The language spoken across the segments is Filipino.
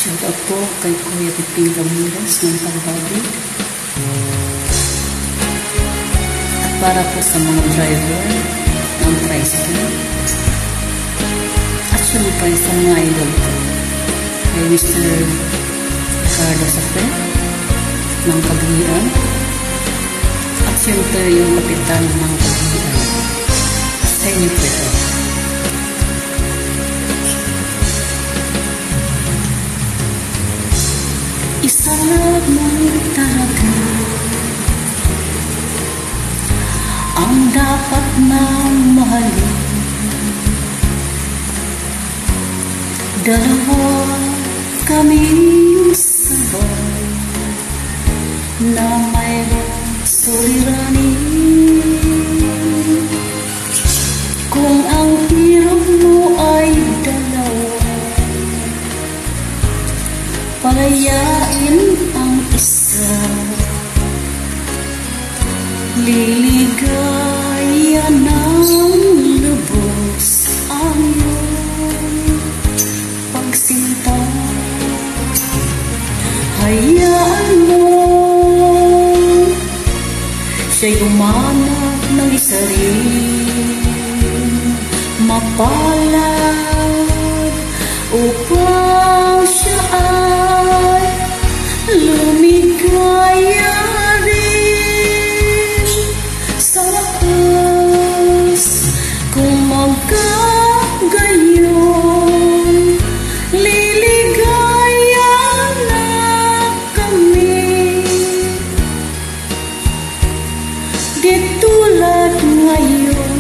Shoutout po kay Kuya Piping Ramirez ng Pagbabi. At para po sa mga driver ng tricycle. At syempre sa mga idol ko. Kay Mr. Ricardo Safe ng Kagian. At syempre yung kapitan ng Kagian. Sa inyo po ito. Isa lamang talaga ang dapat na mahalin. Dalawa kaming sabay na mayroong suliranin. Kung ang hirap mo ay dalawa, palayain ang isa, liligaya ng lubos ang iyong pagsinta. Hayaan mo siya'y umanap ng isa rin mapalad upang siya ay lumigaya rin sa wakas. Kung magkagayon, liligaya na kami. Di tulad ngayon,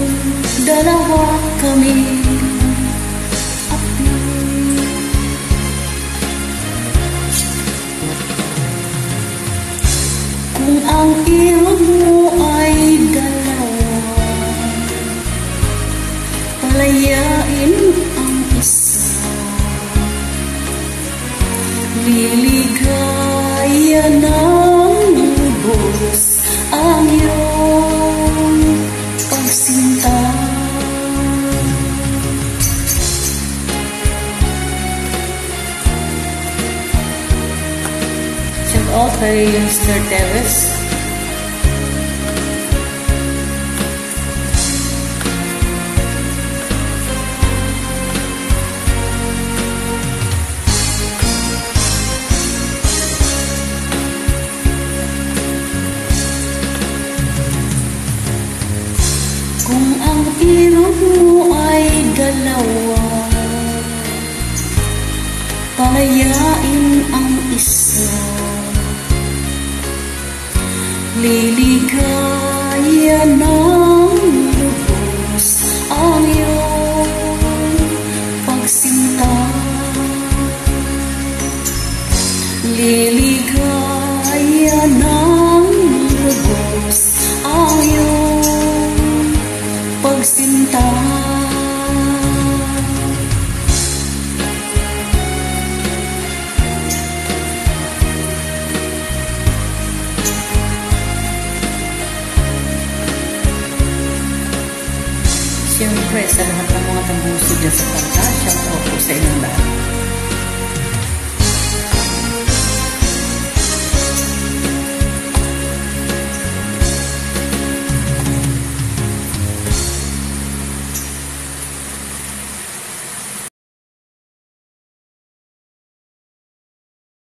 dalawa kami. Kung ang ilog mo ay dalawa, palayain ang isa, liligaya ng lubos ang iyong pagsinta. Shout out kay Mr. Teves. Kung ang ilog mo ay dalawa, palayain ang isa, liligaya ng lubos ang iyong pagsinta. Liligaya ng lubos ang iyong pagsinta. Siyempre, sa lahat ng mga tambuso dyan sa kanta, shout out po sa inyong lahat.